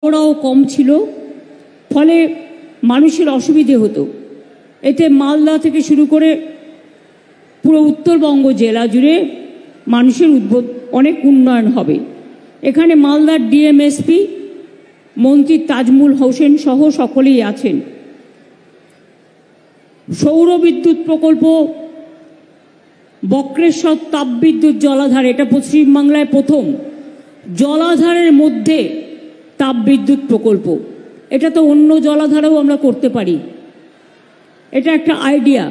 ওরাও কম ছিল, ফলে মানুষের অসুবিধে হতো। এতে মালদা থেকে শুরু করে পুরো উত্তরবঙ্গ জেলা জুড়ে মানুষের অনেক উন্নয়ন হবে। এখানে মালদার ডিএমএসপি মন্ত্রী তাজমুল হোসেন সহ সকলেই আছেন। সৌর বিদ্যুৎ প্রকল্প বক্রেশ্বর তাপবিদ্যুৎ জলাধার, এটা পশ্চিমবাংলায় প্রথম জলাধারের মধ্যে তাপবিদ্যুৎ প্রকল্প। এটা তো অন্য জলাধারেও আমরা করতে পারি। এটা একটা আইডিয়া,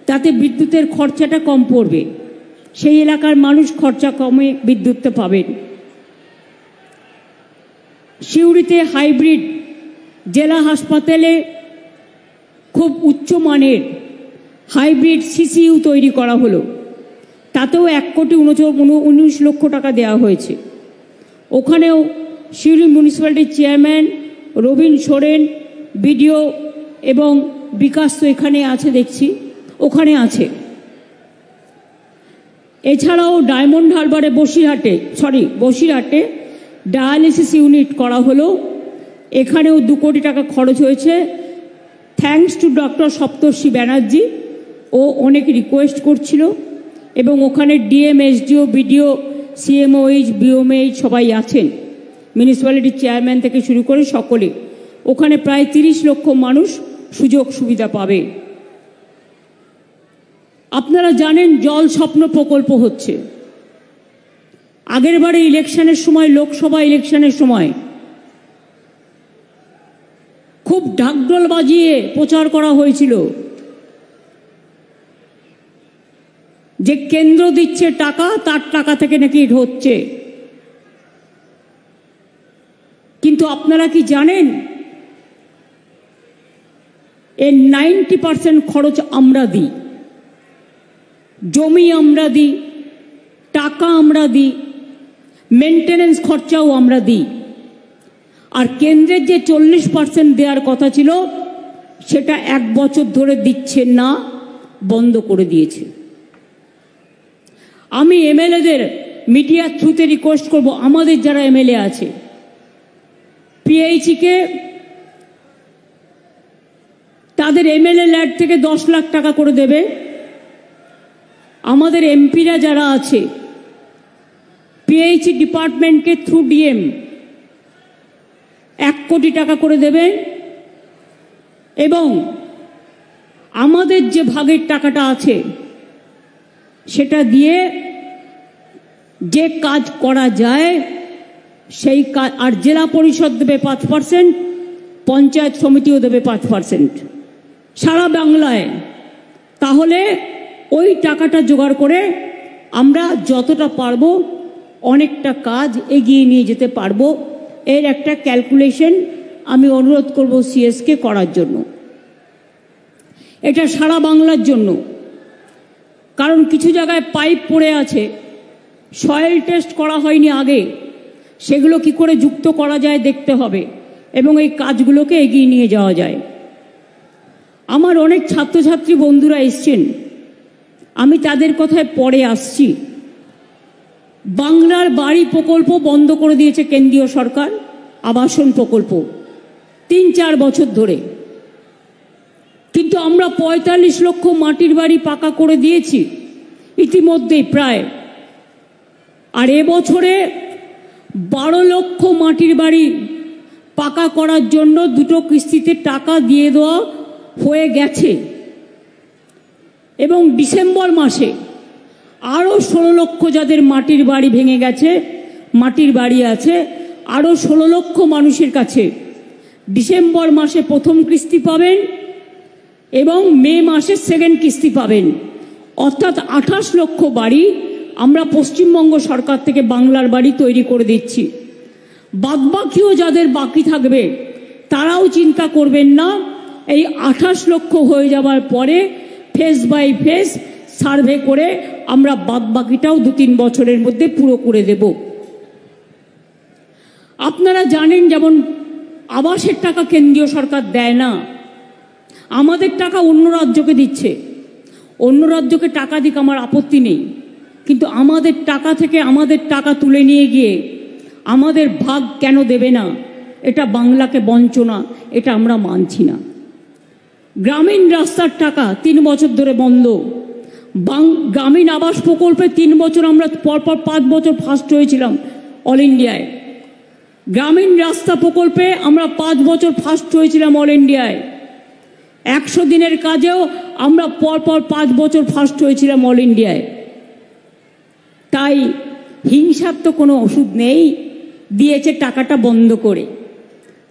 তাতে বিদ্যুতের খরচাটা কম পড়বে, সেই এলাকার মানুষ খরচা কমে বিদ্যুৎটা পাবেন। সিউড়িতে হাইব্রিড জেলা হাসপাতালে খুব উচ্চমানের হাইব্রিড সিসিইউ তৈরি করা হলো, তাতেও 1,19 লক্ষ টাকা দেওয়া হয়েছে। ওখানেও সিউড়ি মিউনিসিপ্যালিটির চেয়ারম্যান রবীন সোরেন, বিডিও এবং বিকাশ তো এখানে আছে দেখছি, ওখানে আছে। এছাড়াও ডায়মন্ড হারবারে বসিরহাটে ডায়ালিসিস ইউনিট করা হলো, এখানেও 2 কোটি টাকা খরচ হয়েছে। থ্যাঙ্কস টু ডক্টর সপ্তর্ষি ব্যানার্জি, ও অনেক রিকোয়েস্ট করছিল, এবং ওখানে ডিএম, এসডিও, বিডিও, সিএমওইচ, বিওমএইচ সবাই আছেন, মিউনিসিপ্যালিটির চেয়ারম্যান থেকে শুরু করে সকলে। ওখানে প্রায় 30 লক্ষ মানুষ সুযোগ সুবিধা পাবে। আপনারা জানেন জল স্বপ্ন প্রকল্প হচ্ছে। আগের বারে ইলেকশনের সময়, লোকসভা ইলেকশনের সময় খুব ঢাকঢোল বাজিয়ে প্রচার করা হয়েছিল যে কেন্দ্র দিচ্ছে টাকা, তার টাকা থেকে নাকি হচ্ছে। কিন্তু আপনারা কি জানেন এর 90% খরচ আমরা দিই, জমি আমরা দিই, টাকা আমরা দিই, মেনটেনেন্স খরচাও আমরা দিই। আর কেন্দ্রের যে 40% দেওয়ার কথা ছিল সেটা 1 বছর ধরে দিচ্ছে না, বন্ধ করে দিয়েছে। আমি এমএলএদের মিডিয়ার থ্রুতে রিকোয়েস্ট করব, আমাদের যারা এমএলএ আছে, পিএইচইকে তাদের এমএলএ ল্যাড থেকে 10 লাখ টাকা করে দেবে। আমাদের এমপিরা যারা আছে পিএইচই ডিপার্টমেন্টকে থ্রু ডিএম 1 কোটি টাকা করে দেবেন, এবং আমাদের যে ভাগের টাকাটা আছে সেটা দিয়ে যে কাজ করা যায় সেই কাজ। আর জেলা পরিষদ দেবে 5%, পঞ্চায়েত সমিতিও দেবে 5% সারা বাংলায়। তাহলে ওই টাকাটা জোগাড় করে আমরা যতটা পারবো অনেকটা কাজ এগিয়ে নিয়ে যেতে পারবো। এর একটা ক্যালকুলেশন আমি অনুরোধ করব সিএসকে করার জন্য। এটা সারা বাংলার জন্য, কারণ কিছু জায়গায় পাইপ পড়ে আছে, সয়েল টেস্ট করা হয়নি আগে, সেগুলো কি করে যুক্ত করা যায় দেখতে হবে, এবং এই কাজগুলোকে এগিয়ে নিয়ে যাওয়া যায়। আমার অনেক ছাত্রছাত্রী বন্ধুরা এসছেন, আমি তাদের কথায় পরে আসছি। বাংলার বাড়ি প্রকল্প বন্ধ করে দিয়েছে কেন্দ্রীয় সরকার, আবাসন প্রকল্প 3-4 বছর ধরে। কিন্তু আমরা 45 লক্ষ মাটির বাড়ি পাকা করে দিয়েছি ইতিমধ্যেই প্রায়। আর এবছরে 12 লক্ষ মাটির বাড়ি পাকা করার জন্য 2টো কিস্তিতে টাকা দিয়ে দেওয়া হয়ে গেছে, এবং ডিসেম্বর মাসে আরও 16 লক্ষ যাদের মাটির বাড়ি ভেঙে গেছে, মাটির বাড়ি আছে, আরও 16 লক্ষ মানুষের কাছে ডিসেম্বর মাসে প্রথম কিস্তি পাবেন এবং মে মাসে সেকেন্ড কিস্তি পাবেন। অর্থাৎ 28 লক্ষ বাড়ি আমরা পশ্চিমবঙ্গ সরকার থেকে বাংলার বাড়ি তৈরি করে দিচ্ছি। বাদবাকিও যাদের বাকি থাকবে তারাও চিন্তা করবেন না, এই 28 লক্ষ হয়ে যাওয়ার পরে ফেজ বাই ফেজ সার্ভে করে আমরা বাদবাকিটাও 2-3 বছরের মধ্যে পুরো করে দেব। আপনারা জানেন যেমন আবাসের টাকা কেন্দ্রীয় সরকার দেয় না, আমাদের টাকা অন্য রাজ্যকে দিচ্ছে। অন্য রাজ্যকে টাকা দিক, আমার আপত্তি নেই, কিন্তু আমাদের টাকা থেকে আমাদের টাকা তুলে নিয়ে গিয়ে আমাদের ভাগ কেন দেবে না? এটা বাংলাকে বঞ্চনা, এটা আমরা মানছি না। গ্রামীণ রাস্তার টাকা 3 বছর ধরে বন্ধ। গ্রামীণ আবাস প্রকল্পে 3 বছর আমরা পরপর 5 বছর ফার্স্ট হয়েছিলাম অল ইন্ডিয়ায়। গ্রামীণ রাস্তা প্রকল্পে আমরা 5 বছর ফার্স্ট হয়েছিলাম অল ইন্ডিয়ায়। 100 দিনের কাজেও আমরা পরপর 5 বছর ফার্স্ট হয়েছিলাম অল ইন্ডিয়ায়। তাই হিংসার তো কোনো ওষুধ নেই, দিয়েছে টাকাটা বন্ধ করে।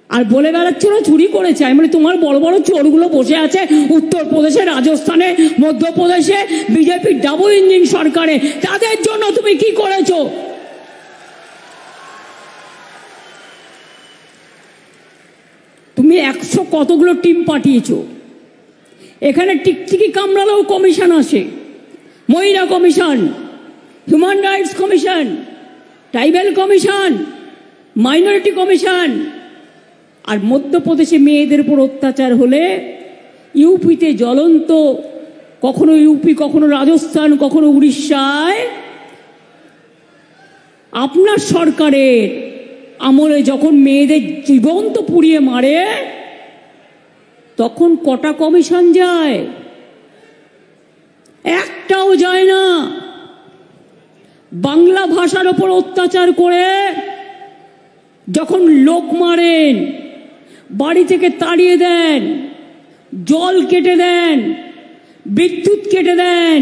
আর বলে বেড়াচ্ছিল চুরি করেছে। আমি বলি তোমার বড় বড় চোরগুলো বসে আছে উত্তরপ্রদেশে, রাজস্থানে, মধ্যপ্রদেশে, বিজেপির ডাবল ইঞ্জিন সরকারে, তাদের জন্য তুমি কি করেছো? তুমি 100 কতগুলো টিম পাঠিয়েছো। এখানে টিকটিকি কামড়ালেও কমিশন আসে, মহিলা commission, human rights commission, tribal commission, minority commission. আর মধ্যপ্রদেশে মেয়েদের উপর অত্যাচার হলে ইউপিতে জ্বলন্ত, কখনো ইউপি, কখনো রাজস্থান, কখনো উড়িষ্যায় আপনার সরকারের আমলে যখন মেয়েদের জীবন্ত পুড়িয়ে মারে তখন কটা কমিশন যায়? একটাও যায় না। বাংলা ভাষার ওপর অত্যাচার করে যখন লোক মারেন, বাড়ি থেকে তাড়িয়ে দেন, জল কেটে দেন, বিদ্যুৎ কেটে দেন,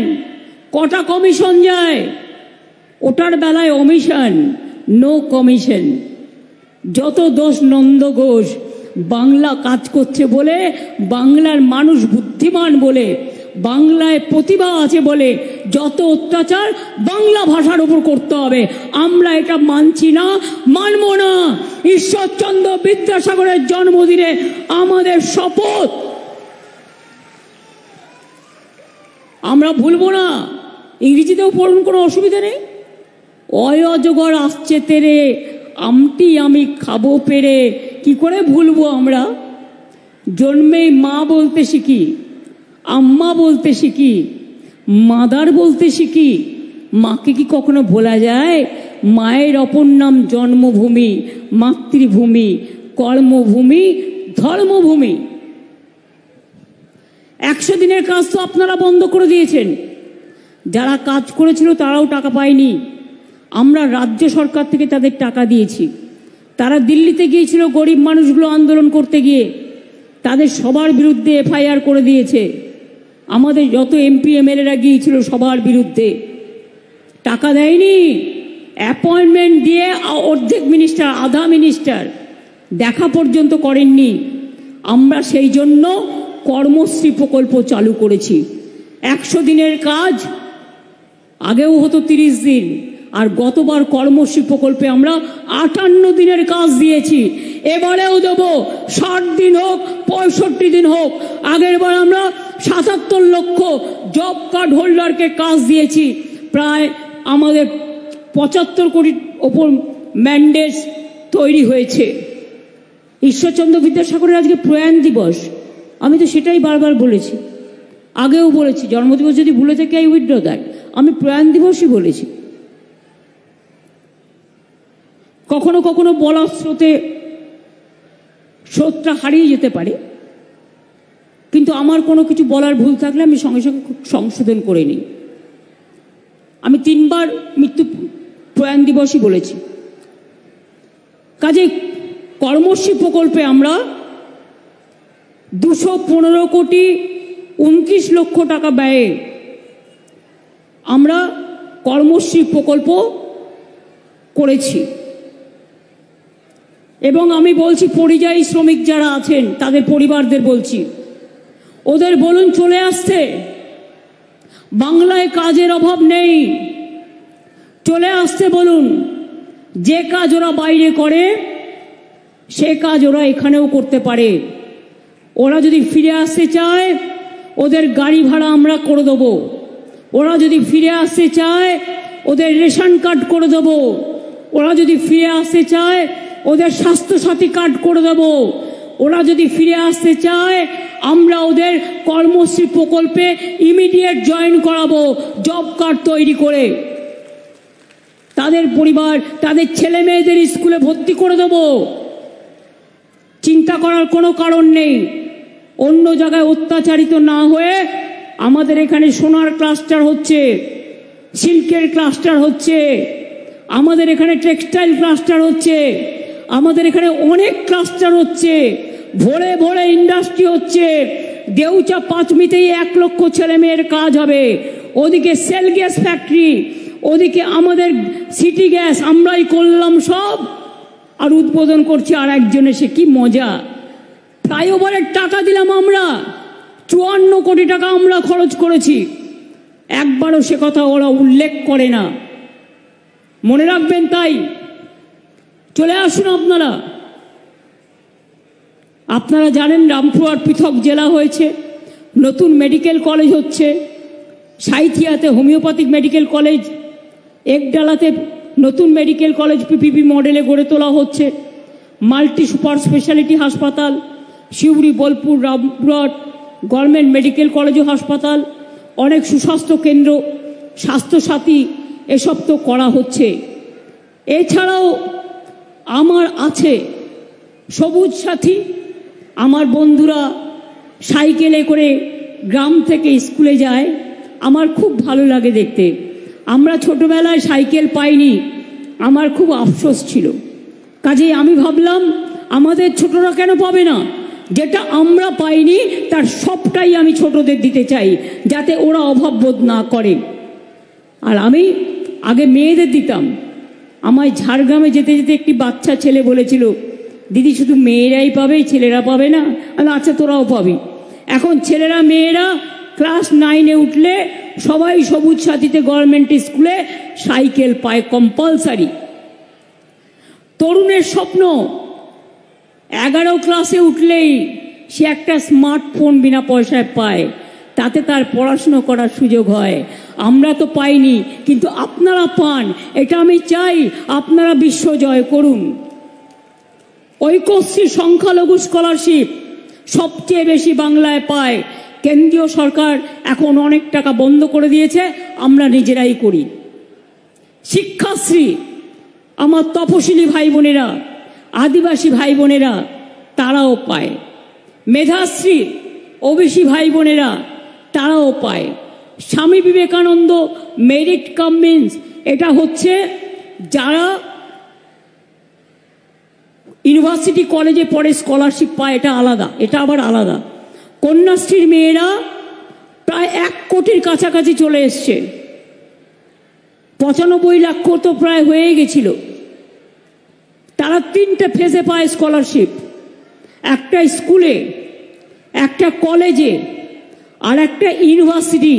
কটা কমিশন যায়? ওটার বেলায় অমিশন, নো কমিশন। যত দোষ নন্দ ঘোষ, বাংলা কাজ করছে বলে, বাংলার মানুষ বুদ্ধিমান বলে, বাংলায় প্রতিভা আছে বলে যত অত্যাচার বাংলা ভাষার উপর করতে হবে, আমরা এটা মানছি না, মানব না। ঈশ্বরচন্দ্র বিদ্যাসাগরের জন্মদিনে আমাদের শপথ, আমরা ভুলবো না। ইংরেজিতেও পড়ুন, কোনো অসুবিধা নেই। অজগর আসছে তেরে, আমটি আমি খাবো পেরে। কি করে ভুলবো আমরা? জন্মেই মা বলতে শিখি, আম্মা বলতে শিখি, মাদার বলতে শিখি। মাকে কি কখনো ভোলা যায়? মায়ের অপর নাম জন্মভূমি, মাতৃভূমি, কর্মভূমি, ধর্মভূমি। 100 দিনের কাজ তো আপনারা বন্ধ করে দিয়েছেন। যারা কাজ করেছিল তারাও টাকা পায়নি। আমরা রাজ্য সরকার থেকে তাদের টাকা দিয়েছি। তারা দিল্লিতে গিয়েছিল গরিব মানুষগুলো আন্দোলন করতে গিয়ে, তাদের সবার বিরুদ্ধে এফআইআর করে দিয়েছে। আমাদের যত এমপি এমএলএরা গিয়েছিল সবার বিরুদ্ধে। টাকা দেয়নি, অ্যাপয়েন্টমেন্ট দিয়ে অর্ধেক মিনিস্টার, আধা মিনিস্টার দেখা পর্যন্ত করেননি। আমরা সেই জন্য কর্মশ্রী প্রকল্প চালু করেছি। 100 দিনের কাজ আগেও হতো 30 দিন, আর গতবার কর্মশ্রী প্রকল্পে আমরা 58 দিনের কাজ দিয়েছি। এবারেও দেব, 60 দিন হোক, 65 দিন হোক। আগের বার আমরা 77 লক্ষ জব কার্ড হোল্ডারকে কাজ দিয়েছি। প্রায় আমাদের 75 কোটির ওপর ম্যান্ডেট তৈরি হয়েছে। ঈশ্বরচন্দ্র বিদ্যাসাগরের আজকে প্রয়াণ দিবস, আমি তো সেটাই বারবার বলেছি, আগেও বলেছি। জন্মদিবস যদি ভুলে থেকে আই উইথড্র দ্যাট, আমি প্রয়াণ দিবসই বলেছি। কখনো কখনো বলার স্রোতটা হারিয়ে যেতে পারে, কিন্তু আমার কোনো কিছু বলার ভুল থাকলে আমি সঙ্গে সঙ্গে সংশোধন করে নিই। আমি 3 বার মৃত্যু প্রয়াণ দিবসই বলেছি। কাজে কর্মশ্রী প্রকল্পে আমরা 215 কোটি 29 লক্ষ টাকা ব্যয়ে আমরা কর্মশ্রী প্রকল্প করেছি। এবং আমি বলছি, পরিযায়ী শ্রমিক যারা আছেন তাদের পরিবারদের বলছি, ওদের বলুন চলে আসতে। বাংলায় কাজের অভাব নেই, চলে আসতে বলুন। যে কাজ ওরা বাইরে করে সে কাজ ওরা এখানেও করতে পারে। ওরা যদি ফিরে আসতে চায় ওদের গাড়ি ভাড়া আমরা করে দেবো। ওরা যদি ফিরে আসতে চায় ওদের রেশন কার্ড করে দেবো। ওরা যদি ফিরে আসতে চায় ওদের স্বাস্থ্যসাথী কার্ড করে দেবো। ওরা যদি ফিরে আসতে চায় আমরা ওদের কর্মশ্রী প্রকল্পে ইমিডিয়েট জয়েন করাবো, জব কার্ড তৈরি করে। তাদের পরিবার, তাদের ছেলে মেয়েদের স্কুলে ভর্তি করে দেবো। চিন্তা করার কোনো কারণ নেই। অন্য জায়গায় অত্যাচারিত না হয়ে আমাদের এখানে সোনার ক্লাস্টার হচ্ছে, সিল্কের ক্লাস্টার হচ্ছে, আমাদের এখানে টেক্সটাইল ক্লাস্টার হচ্ছে, আমাদের এখানে অনেক ক্লাস্টার হচ্ছে, ভোরে ভোরে ইন্ডাস্ট্রি হচ্ছে। দেউচা পাঁচমিতেই 1 লক্ষ ছেলে মেয়ের কাজ হবে। ওদিকে সেল গ্যাস ফ্যাক্টরি, ওদিকে আমাদের সিটি গ্যাস আমরাই করলাম সব, আর উদ্বোধন করছি আর একজন এসে। কি মজা! ফ্লাইওভারের টাকা দিলাম আমরা, 54 কোটি টাকা আমরা খরচ করেছি। একবারও সে কথা ওরা উল্লেখ করে না। মনে রাখবেন, তাই চলে আসুন আপনারা। আপনারা জানেন রামপুরহাট পৃথক জেলা হয়েছে, নতুন মেডিকেল কলেজ হচ্ছে, সাঁইথিয়াতে হোমিওপ্যাথিক মেডিকেল কলেজ, একডালাতে নতুন মেডিকেল কলেজ পিপিপি মডেলে গড়ে তোলা হচ্ছে, মাল্টি সুপার স্পেশালিটি হাসপাতাল, Suri, Bolpur, Rampurhat government medical college ও হাসপাতাল, অনেক সুস্বাস্থ্য কেন্দ্র, স্বাস্থ্যসাথী, এসব তো করা হচ্ছে। এছাড়াও আমার আছে সবুজ সাথী। আমার বন্ধুরা সাইকেলে করে গ্রাম থেকে স্কুলে যায়, আমার খুব ভালো লাগে দেখতে। আমরা ছোটবেলায় সাইকেল পাইনি, আমার খুব আফসোস ছিল। কাজেই আমি ভাবলাম আমাদের ছোটরা কেন পাবে না, যেটা আমরা পাইনি তার সবটাই আমি ছোটদের দিতে চাই, যাতে ওরা অভাব বোধ না করে। আর আমি আগে মেয়েদের দিতাম। আমায় ঝাড়গ্রামে যেতে যেতে একটি বাচ্চা ছেলে বলেছিল, দিদি শুধু মেয়েরাই পাবে, ছেলেরা পাবে না? আচ্ছা, তোরাও পাবি। এখন ছেলেরা মেয়েরা ক্লাস 9-এ উঠলে সবাই সবুজ সাথীতে গভর্নমেন্ট স্কুলে সাইকেল পায় কম্পালসারি। তরুণের স্বপ্ন 11 ক্লাসে উঠলেই সে একটা স্মার্টফোন বিনা পয়সায় পায়, তাতে তার পড়াশুনো করার সুযোগ হয়। আমরা তো পাইনি, কিন্তু আপনারা পান। এটা আমি চাই আপনারা বিশ্ব জয় করুন। ঐক্যশ্রী সংখ্যালঘু স্কলারশিপ সবচেয়ে বেশি বাংলায় পায়। কেন্দ্রীয় সরকার এখন অনেক টাকা বন্ধ করে দিয়েছে, আমরা নিজেরাই করি। শিক্ষাশ্রী আমার তপশিলি ভাই বোনেরা, আদিবাসী ভাই বোনেরা তারাও পায়। মেধাশ্রী ওবিসি ভাই বোনেরা তারাও পায়। স্বামী বিবেকানন্দ মেরিট কাম মিন্স, এটা হচ্ছে যারা ইউনিভার্সিটি কলেজে পড়ে স্কলারশিপ পায়, এটা আলাদা, এটা আবার আলাদা। কন্যাশ্রীর মেয়েরা প্রায় 1 কোটির কাছাকাছি চলে এসছে, 95 লক্ষ তো প্রায় হয়ে গেছিল। তারা 3টে ফেজে পায় স্কলারশিপ, একটা স্কুলে, একটা কলেজে, আর একটা ইউনিভার্সিটি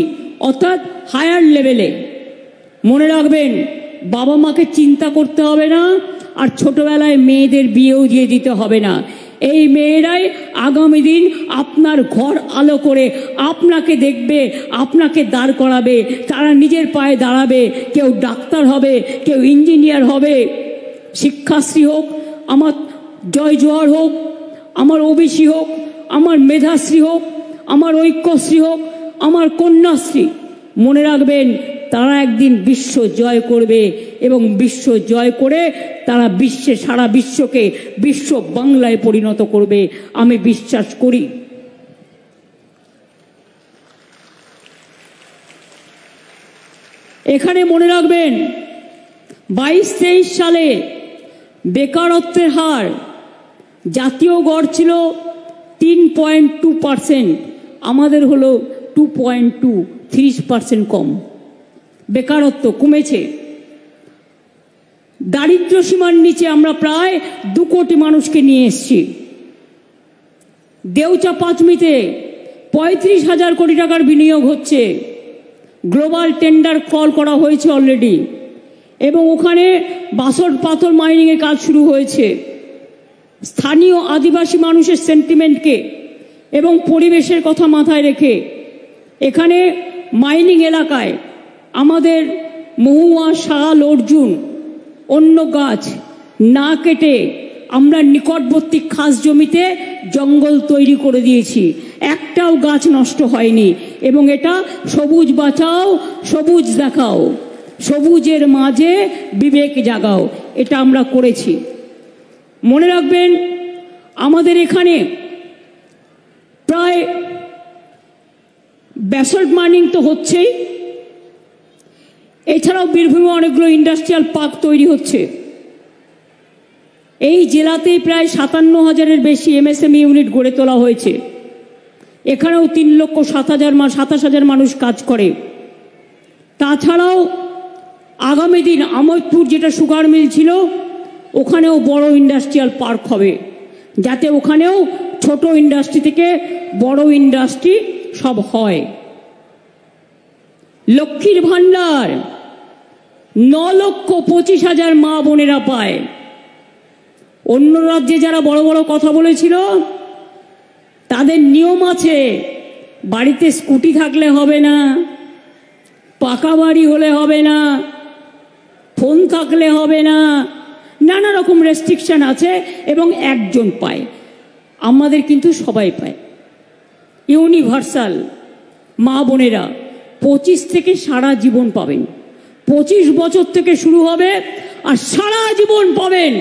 অর্থাৎ হায়ার লেভেলে। মনে রাখবেন, বাবা মাকে চিন্তা করতে হবে না, আর ছোটবেলায় মেয়েদের বিয়েও দিয়ে দিতে হবে না। এই মেয়েরাই আগামী দিন আপনার ঘর আলো করে আপনাকে দেখবে, আপনাকে দাঁড় করাবে, তারা নিজের পায়ে দাঁড়াবে। কেউ ডাক্তার হবে, কেউ ইঞ্জিনিয়ার হবে। শিক্ষাশ্রী হোক, আমার জয় জোহার হোক, আমার ওবিসি হোক, আমার মেধাশ্রী হোক, আমার ঐক্যশ্রী হোক, আমার কন্যাশ্রী, মনে রাখবেন তারা একদিন বিশ্ব জয় করবে, এবং বিশ্ব জয় করে তারা সারা বিশ্বকে বিশ্ব বাংলায় পরিণত করবে, আমি বিশ্বাস করি। এখানে মনে রাখবেন 22-23 সালে বেকারত্বের হার জাতীয় গড় ছিল 3.2%, আমাদের হলো 2.2, 30% কম। বেকারত্ব কমেছে। দারিদ্র্য সীমার নিচে আমরা প্রায় 2 কোটি মানুষকে নিয়ে এসেছি। দেউচা পাঁচমিতে 35,000 কোটি টাকার বিনিয়োগ হচ্ছে, গ্লোবাল টেন্ডার কল করা হয়েছে অলরেডি, এবং ওখানে বাসল্ট পাথর মাইনিংয়ের কাজ শুরু হয়েছে। স্থানীয় আদিবাসী মানুষের সেন্টিমেন্টকে এবং পরিবেশের কথা মাথায় রেখে এখানে মাইনিং এলাকায় আমাদের মহুয়া, শাল, অর্জুন, অন্য গাছ না কেটে আমরা নিকটবর্তী খাস জমিতে জঙ্গল তৈরি করে দিয়েছি, একটাও গাছ নষ্ট হয়নি। এবং এটা সবুজ বাঁচাও, সবুজ দেখাও, সবুজের মাঝে বিবেক জাগাও, এটা আমরা করেছি। মনে রাখবেন, আমাদের এখানে প্রায় ব্যাসল্ট মাইনিং তো হচ্ছেই, এছাড়াও বীরভূমে অনেকগুলো ইন্ডাস্ট্রিয়াল পার্ক তৈরি হচ্ছে। এই জেলাতেই প্রায় 57,000-এর বেশি এমএসএমই ইউনিট গড়ে তোলা হয়েছে। এখানেও 3,07,000 মানুষ কাজ করে। তাছাড়াও আগামী দিন আমোদপুর যেটা সুগার মিল ছিল, ওখানেও বড় ইন্ডাস্ট্রিয়াল পার্ক হবে, যাতে ওখানেও ছোট ইন্ডাস্ট্রি থেকে বড় ইন্ডাস্ট্রি সব হয়। লক্ষ্মীর ভাণ্ডার 9,25,000 মা বোনেরা পায়। অন্য রাজ্যে যারা বড় বড় কথা বলেছিল, তাদের নিয়ম আছে, বাড়িতে স্কুটি থাকলে হবে না, পাকা বাড়ি হলে হবে না, ফোন থাকলে হবে না, নানা রকম রেস্ট্রিকশন আছে এবং একজন পায়। আমাদের কিন্তু সবাই পায়, ইউনিভার্সাল। মা বোনেরা 25 থেকে সারা জীবন পাবেন। 25 বছর থেকে শুরু হবে আর সারা জীবন পাবেন,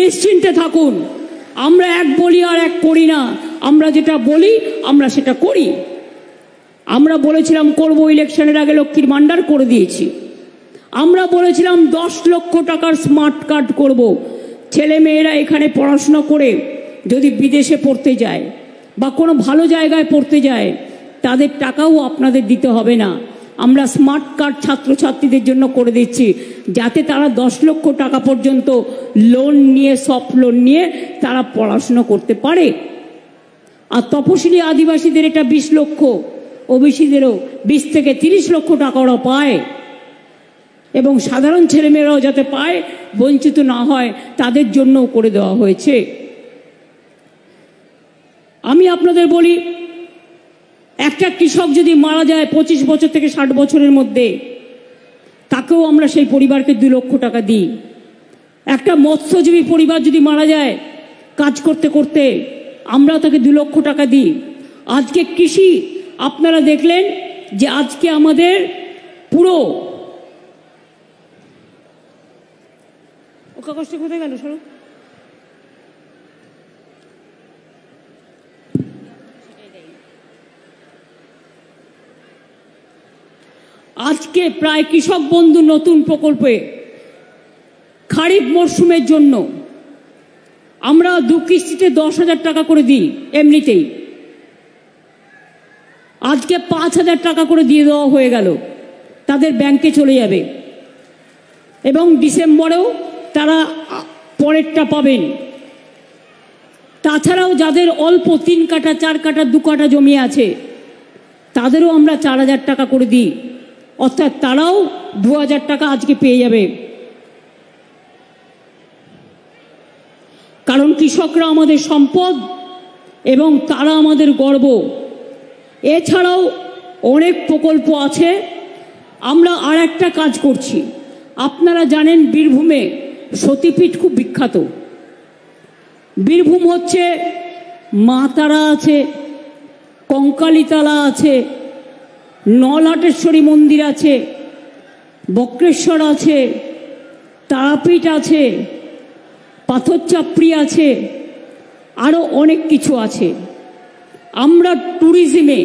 নিশ্চিন্তে থাকুন। আমরা এক বলি আর এক করি না, আমরা যেটা বলি আমরা সেটা করি। আমরা বলেছিলাম করব, ইলেকশনের আগে লক্ষ্মীর ভাণ্ডার করে দিয়েছি। আমরা বলেছিলাম 10 লক্ষ টাকার স্মার্ট কার্ড করব, ছেলে মেয়েরা এখানে পড়াশোনা করে যদি বিদেশে পড়তে যায় বা কোনো ভালো জায়গায় পড়তে যায়, তাদের টাকাও আপনাদের দিতে হবে না। আমরা স্মার্ট কার্ড ছাত্রছাত্রীদের জন্য করে দিচ্ছি, যাতে তারা 10 লক্ষ টাকা পর্যন্ত লোন নিয়ে, সফট লোন নিয়ে তারা পড়াশুনো করতে পারে। আর তপশিলি আদিবাসীদের এটা 20 লক্ষ, ওবিসিদেরও 20 থেকে 30 লক্ষ টাকা ওরা পায়। এবং সাধারণ ছেলেমেয়েরাও যাতে পায়, বঞ্চিত না হয়, তাদের জন্যও করে দেওয়া হয়েছে। আমি আপনাদের বলি, একটা কৃষক যদি মারা যায় 25 বছর থেকে 60 বছরের মধ্যে, তাকেও আমরা সেই পরিবারকে 2 লক্ষ টাকা দিই। একটা মৎস্যজীবী পরিবার যদি মারা যায় কাজ করতে করতে, আমরা তাকে 2 লক্ষ টাকা দিই। আজকে কৃষি আপনারা দেখলেন যে আজকে আমাদের পুরো ওকা কষ্ট কোথায় গেল সরু, আজকে প্রায় কৃষক বন্ধু নতুন প্রকল্পে খারিফ মরশুমের জন্য আমরা 2 কিস্তিতে 10,000 টাকা করে দিই। এমনিতেই আজকে 5,000 টাকা করে দিয়ে দেওয়া হয়ে গেল, তাদের ব্যাংকে চলে যাবে এবং ডিসেম্বরেও তারা পরেরটা পাবেন। তাছাড়াও যাদের অল্প 3 কাঠা 4 কাঠা 2 কাঠা জমি আছে, তাদেরও আমরা 4,000 টাকা করে দিই, অর্থাৎ তারাও 2,000 টাকা আজকে পেয়ে যাবে। কারণ কৃষকরা আমাদের সম্পদ এবং তারা আমাদের গর্ব। এছাড়াও অনেক প্রকল্প আছে। আমরা আর একটা কাজ করছি, আপনারা জানেন বীরভূমে সতীপীঠ খুব বিখ্যাত। বীরভূম হচ্ছে মা তারা আছে, কঙ্কালীতলা আছে, নলহাটেশ্বরী মন্দির আছে, বক্রেশ্বর আছে, তারাপীঠ আছে, পাথরচাপড়ি আছে, আরও অনেক কিছু আছে। আমরা ট্যুরিজমে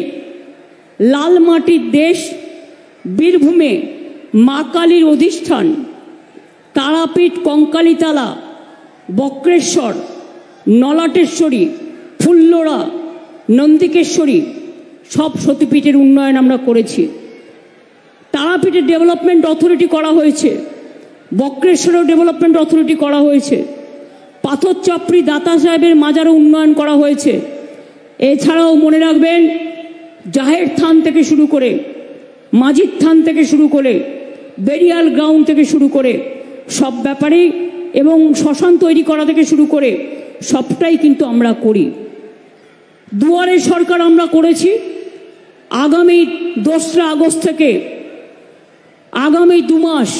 লাল মাটির দেশ। বীরভূমে মা কালীর অধিষ্ঠান, তারাপীঠ, কঙ্কালীতলা, বক্রেশ্বর, নলাটেশ্বরী, ফুল্লরা, নন্দিকেশ্বরী সব সতীপীঠের উন্নয়ন আমরা করেছি। তারাপীঠের ডেভেলপমেন্ট অথরিটি করা হয়েছে, বক্রেশ্বরের ডেভেলপমেন্ট অথরিটি করা হয়েছে, পাথরচাপড়ি দাতা সাহেবের মাজারও উন্নয়ন করা হয়েছে। এছাড়াও মনে রাখবেন, জাহের থান থেকে শুরু করে, মাঝির থান থেকে শুরু করে, বেরিয়াল গ্রাউন্ড থেকে শুরু করে সব ব্যাপারেই, এবং শ্মশান তৈরি করা থেকে শুরু করে সবটাই কিন্তু আমরা করি। দুয়ারে সরকার আমরা করেছি। আগামী 2রা আগস্ট থেকে আগামী 2 মাস,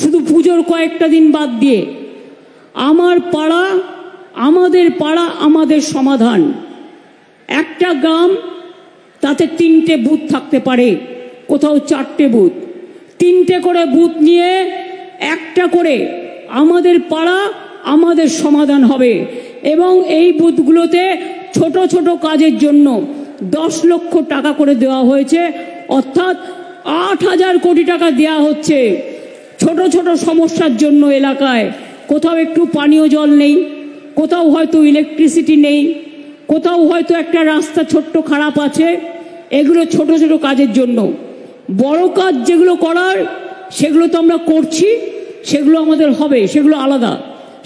শুধু পুজোর কয়েকটা দিন বাদ দিয়ে, আমার পাড়া আমাদের পাড়া আমাদের সমাধান। একটা গ্রাম, তাতে 3টে বুথ থাকতে পারে, কোথাও 4টে বুথ, 3টে করে বুথ নিয়ে একটা করে আমাদের পাড়া আমাদের সমাধান হবে। এবং এই বুথগুলোতে ছোট ছোট কাজের জন্য 10 লক্ষ টাকা করে দেওয়া হয়েছে, অর্থাৎ 8,000 কোটি টাকা দেওয়া হচ্ছে ছোট ছোট সমস্যার জন্য। এলাকায় কোথাও একটু পানীয় জল নেই, কোথাও হয়তো ইলেকট্রিসিটি নেই, কোথাও হয়তো একটা রাস্তা ছোট্ট খারাপ আছে, এগুলো ছোট ছোট কাজের জন্য। বড় কাজ যেগুলো করার সেগুলো তো আমরা করছি, সেগুলো আমাদের হবে, সেগুলো আলাদা,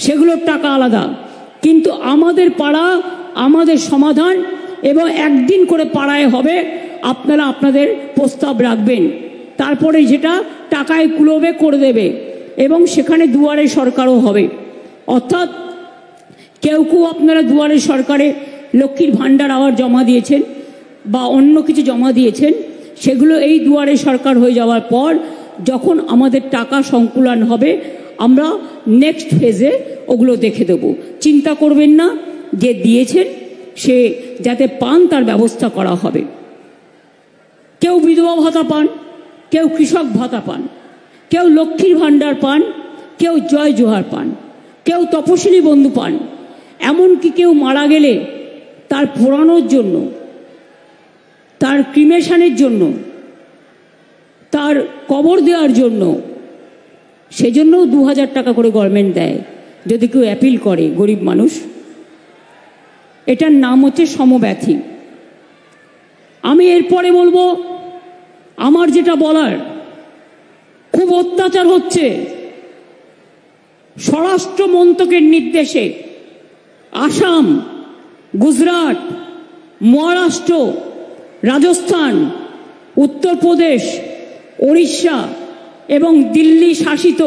সেগুলোর টাকা আলাদা। কিন্তু আমাদের পাড়া, আমাদের সমাধান, এবং একদিন করে পাড়ায় হবে, আপনারা আপনাদের প্রস্তাব রাখবেন, তারপরে যেটা টাকায় কুলোবে করে দেবে, এবং সেখানে দুয়ারে সরকারও হবে। অর্থাৎ কেউ কেউ আপনারা দুয়ারে সরকারে লক্ষ্মীর ভাণ্ডার আবার জমা দিয়েছেন বা অন্য কিছু জমা দিয়েছেন, সেগুলো এই দুয়ারে সরকার হয়ে যাওয়ার পর যখন আমাদের টাকা সংকুলন হবে, আমরা নেক্সট ফেজে ওগুলো দেখে দেব। চিন্তা করবেন না, যে দিয়েছেন সে যাতে পান তার ব্যবস্থা করা হবে। কেউ বিধবা ভাতা পান, কেউ কৃষক ভাতা পান, কেউ লক্ষ্মীর ভাণ্ডার পান, কেউ জয় জোহার পান, কেউ তপশিলি বন্ধু পান, এমনকি কেউ মারা গেলে তার পোড়ানোর জন্য, তার ক্রিমেশনের জন্য, তার কবর দেওয়ার জন্য, সেজন্যও 2000 টাকা করে গভর্নমেন্ট দেয় যদি কেউ অ্যাপিল করে, গরিব মানুষ। এটার নাম হচ্ছে সমব্যথী। আমি এরপরে বলবো, আমার যেটা বলার, খুব অত্যাচার হচ্ছে। স্বরাষ্ট্র মন্ত্রকের নির্দেশে আসাম, গুজরাট, মহারাষ্ট্র, রাজস্থান, উত্তরপ্রদেশ, ওড়িশা এবং দিল্লি শাসিত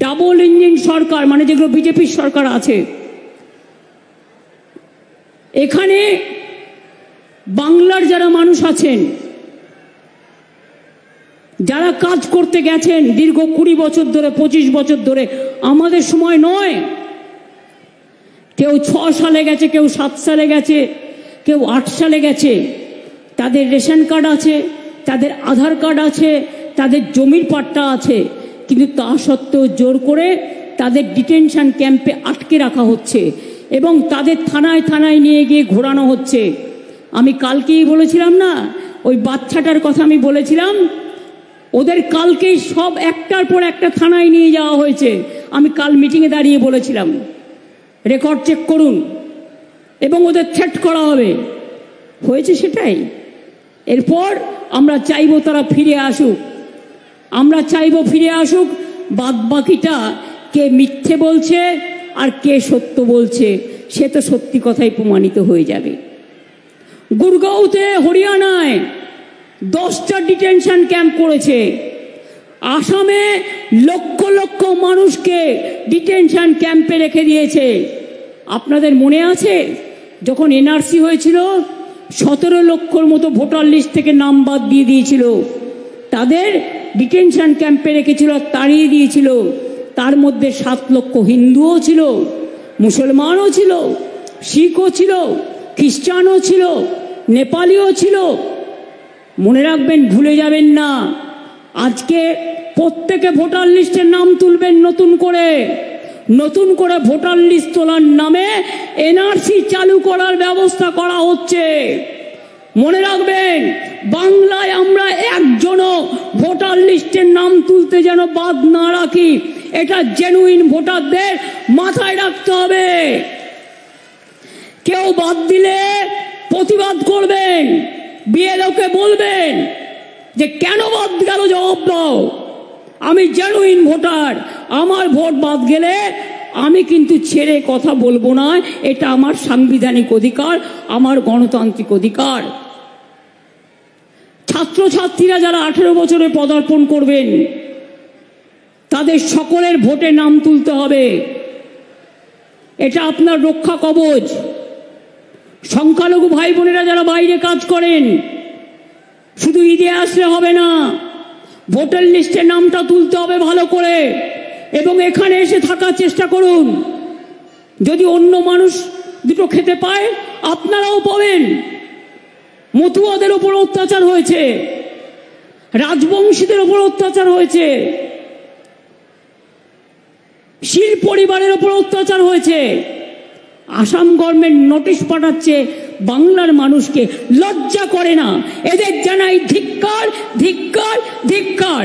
ডাবল ইঞ্জিন সরকার, মানে যেগুলো বিজেপির সরকার আছে, এখানে বাংলার যারা মানুষ আছেন, যারা কাজ করতে গেছেন দীর্ঘ 20 বছর ধরে, 25 বছর ধরে, আমাদের সময় নয়, কেউ 6 সালে গেছে, কেউ 7 সালে গেছে, কেউ 8 সালে গেছে, তাদের রেশন কার্ড আছে, তাদের আধার কার্ড আছে, তাদের জমির পাট্টা আছে, কিন্তু তা সত্ত্বেও জোর করে তাদের ডিটেনশন ক্যাম্পে আটকে রাখা হচ্ছে এবং তাদের থানায় থানায় নিয়ে গিয়ে ঘোরানো হচ্ছে। আমি কালকেই বলেছিলাম না, ওই বাচ্চাটার কথা আমি বলেছিলাম, ওদের কালকেই সব একটার পর একটা থানায় নিয়ে যাওয়া হয়েছে। আমি কাল মিটিংয়ে দাঁড়িয়ে বলেছিলাম, রেকর্ড চেক করুন, এবং ওদের থ্রেট করা হবে। হয়েছে সেটাই। এরপর আমরা চাইবো তারা ফিরে আসুক, আমরা চাইবো ফিরে আসুক। বাদ বাকিটা কে মিথ্যে বলছে আর কে সত্য বলছে সে তো সত্যি কথাই প্রমাণিত হয়ে যাবে। গুরগাঁওতে, হরিয়ানায় 10টা ডিটেনশন ক্যাম্প করেছে। আসামে লক্ষ লক্ষ মানুষকে ডিটেনশন ক্যাম্পে রেখে দিয়েছে। আপনাদের মনে আছে যখন এনআরসি হয়েছিল, 17 লক্ষর মতো ভোটার লিস্ট থেকে নাম বাদ দিয়ে দিয়েছিল, তাদের ডিটেনশন ক্যাম্পে রেখেছিল, তাড়িয়ে দিয়েছিল। তার মধ্যে 7 লক্ষ হিন্দুও ছিল, মুসলমানও ছিল, শিখও ছিল, খ্রিস্টানও ছিল, নেপালিও ছিল। মনে রাখবেন, ভুলে যাবেন না। আজকে প্রত্যেকে ভোটার লিস্টের নাম তুলবেন নতুন করে। নতুন করে ভোটার লিস্ট তোলার নামে এনআরসি চালু করার ব্যবস্থা করা হচ্ছে। মনে রাখবেন, বাংলায় আমরা একজনও ভোটার লিস্টের নাম তুলতে যেন বাদ না রাখি, এটা জেনুইন ভোটারদের মাথায় রাখতে হবে। কেউ বাদ দিলে প্রতিবাদ করবেন, বিএলওকে বলবেন যে কেন বাদ গেল, জবাব দাও। আমি জেনুইন ভোটার, আমার ভোট বাদ গেলে আমি কিন্তু ছেড়ে কথা বলবো না। এটা আমার সাংবিধানিক অধিকার, আমার গণতান্ত্রিক অধিকার। ছাত্রছাত্রীরা যারা 18 বছরে পদার্পণ করবেন, তাদের সকলের ভোটে নাম তুলতে হবে। এটা আপনার রক্ষা কবচ। সংখ্যালঘু ভাই বোনেরা যারা বাইরে কাজ করেন, শুধু ঈদে আসলে হবে না, ভোটার লিস্টে নামটা তুলতে হবে ভালো করে, এবং এখানে এসে থাকার চেষ্টা করুন। যদি অন্য মানুষ দুটো খেতে পায়, আপনারাও পাবেন। মতুয়াদের উপর অত্যাচার হয়েছে, রাজবংশীদের উপর অত্যাচার হয়েছে, শীল পরিবারের উপর অত্যাচার হয়েছে। আসাম গভর্নমেন্ট নোটিশ পাঠাচ্ছে বাংলার মানুষকে, লজ্জা করে না? এদের জানাই ধিক্কার, ধিক্কার, ধিক্কার।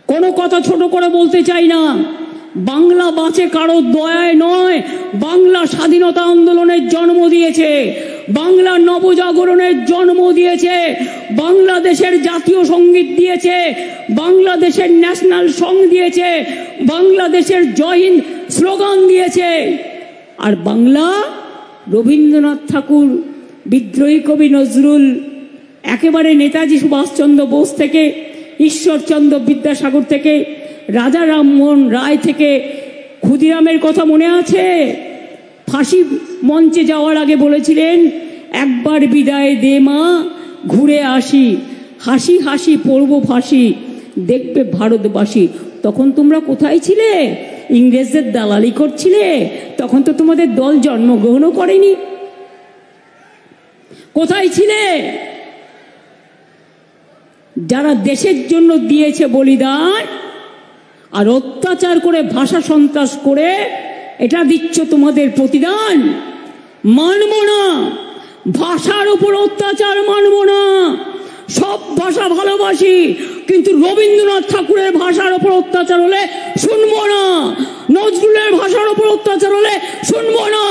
কোনো কথা ছোট করে বলতে চাই না। বাংলা বাঁচে কারো দয়ায় নয়, বাংলা স্বাধীনতা আন্দোলনের জন্ম দিয়েছে, বাংলা নবজাগরণের জন্ম দিয়েছে, বাংলাদেশের জাতীয় সঙ্গীত দিয়েছে, বাংলাদেশের ন্যাশনাল সং দিয়েছে, বাংলাদেশের জয় হিন্দ স্লোগান দিয়েছে। আর বাংলা রবীন্দ্রনাথ ঠাকুর, বিদ্রোহী কবি নজরুল, একেবারে নেতাজি সুভাষচন্দ্র বোস থেকে, ঈশ্বরচন্দ্র বিদ্যাসাগর থেকে, রাজা রামমোহন রায় থেকে, ক্ষুদিরামের কথা মনে আছে? ফাঁসি মঞ্চে যাওয়ার আগে বলেছিলেন, একবার বিদায় দে মা, ঘুরে আসি, হাসি হাসি পড়ব ফাঁসি, দেখবে ভারতবাসী। তখন তোমরা কোথায় ছিলে? ইংরেজদের দালালি করছিলে? তখন তো তোমাদের দল জন্মগ্রহণও করেনি। কোথায় ছিলে? যারা দেশের জন্য দিয়েছে বলিদান, আর অত্যাচার করে ভাষা সন্ত্রাস করে এটা দিচ্ছ তোমাদের প্রতিদান। মানব না, ভাষার উপর অত্যাচার মানব না। সব ভাষা ভালোবাসি, কিন্তু রবীন্দ্রনাথ ঠাকুরের ভাষার উপর অত্যাচার হলে শুনবো না, নজরুলের ভাষার উপর অত্যাচার হলে শুনবো না,